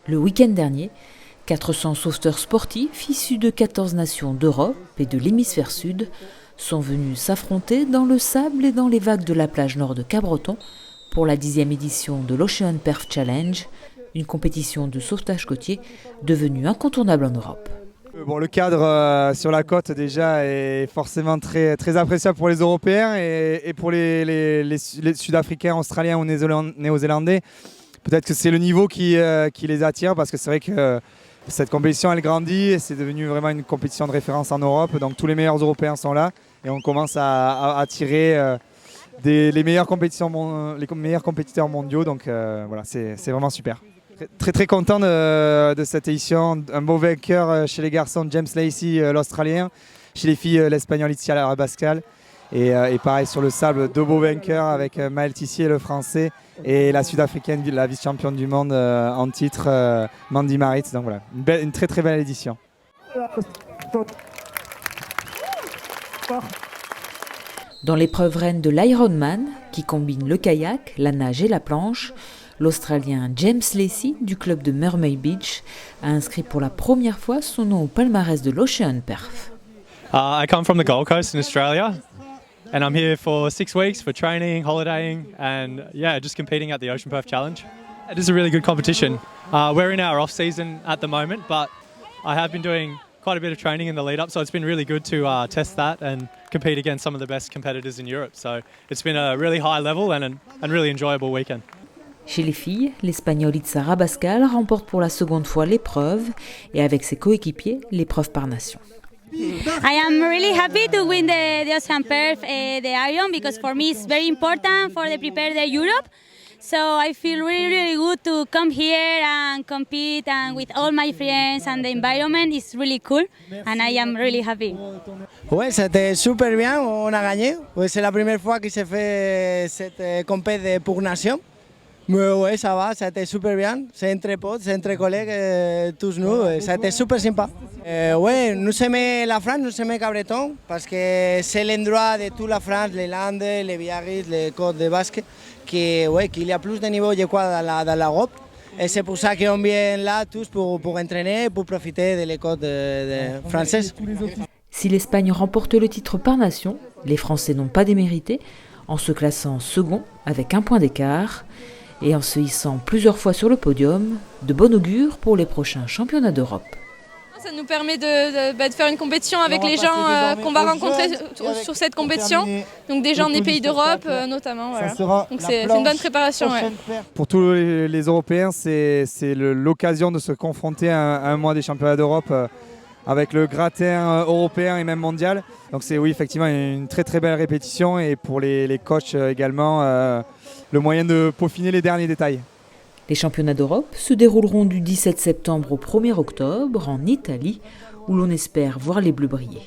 Le week-end dernier, 400 sauveteurs sportifs issus de 14 nations d'Europe et de l'hémisphère sud sont venus s'affronter dans le sable et dans les vagues de la plage nord de Cabreton pour la 10e édition de l'Ocean Perf Challenge, une compétition de sauvetage côtier devenue incontournable en Europe. Bon, le cadre sur la côte déjà est forcément très, très appréciable pour les Européens et pour les Sud-Africains, Australiens ou Néo-Zélandais. Peut-être que c'est le niveau qui les attire parce que c'est vrai que cette compétition elle grandit et c'est devenu vraiment une compétition de référence en Europe. Donc tous les meilleurs Européens sont là et on commence à attirer les meilleurs compétiteurs mondiaux. Donc voilà, c'est vraiment super. Très très content de cette édition. Un beau vainqueur chez les garçons, James Lacey, l'Australien. Chez les filles, l'Espagnol Itzia Rabascal. Et pareil sur le sable, deux beaux vainqueurs avec Maëlle Tissier, le Français, et la Sud-Africaine, la vice-championne du monde en titre, Mandy Maritz. Donc voilà, une très très belle édition. Dans l'épreuve reine de l'Ironman, qui combine le kayak, la nage et la planche, l'Australien James Lacey du club de Mermaid Beach a inscrit pour la première fois son nom au palmarès de l'Ocean Perf. I come from the Gold Coast in Australia and I'm here for 6 weeks for training, holidaying and just competing at the Ocean Perf Challenge. It is a really good competition. We're in our off season at the moment, but I have been doing quite a bit of training in the lead up, so it's been really good to test that and compete against some of the best competitors in Europe. So it's been a really high level and really enjoyable weekend. Chez les filles, l'Espagnol Itzia Rabascal remporte pour la seconde fois l'épreuve et avec ses coéquipiers, l'épreuve par nation. I am really happy to win the Ocean Perf, the Iron, because for me it's very important for the prepare the Europe. So I feel really good to come here and compete and with all my friends and the environment is really cool and I am really happy. Ouais, c'était super bien, on a gagné. Ouais, c'est la première fois que se fait cette compétition pour nation. Mais ouais, ça va, ça a été super bien. C'est entre potes, c'est entre collègues, tous nous, ça a été super sympa. Ouais, nous aimons la France, nous aimons Cabreton, parce que c'est l'endroit de toute la France, les Landes, les Biarritz, les côtes de Basque, qu'il y a plus de niveau je crois dans l'Europe. Et c'est pour ça qu'on vient là tous pour entraîner, pour profiter des côtes françaises. Si l'Espagne remporte le titre par nation, les Français n'ont pas démérité, en se classant second avec 1 point d'écart et en se hissant plusieurs fois sur le podium, de bon augure pour les prochains championnats d'Europe. Ça nous permet de faire une compétition avec les gens qu'on va rencontrer sur cette compétition, donc des gens des pays d'Europe notamment. Voilà. Donc c'est une bonne préparation. Ouais. Pour tous les Européens, c'est l'occasion de se confronter à un mois des championnats d'Europe avec le gratin européen et même mondial. Donc c'est effectivement une très très belle répétition et pour les coachs également le moyen de peaufiner les derniers détails. Les championnats d'Europe se dérouleront du 17 septembre au 1er octobre en Italie, où l'on espère voir les Bleus briller.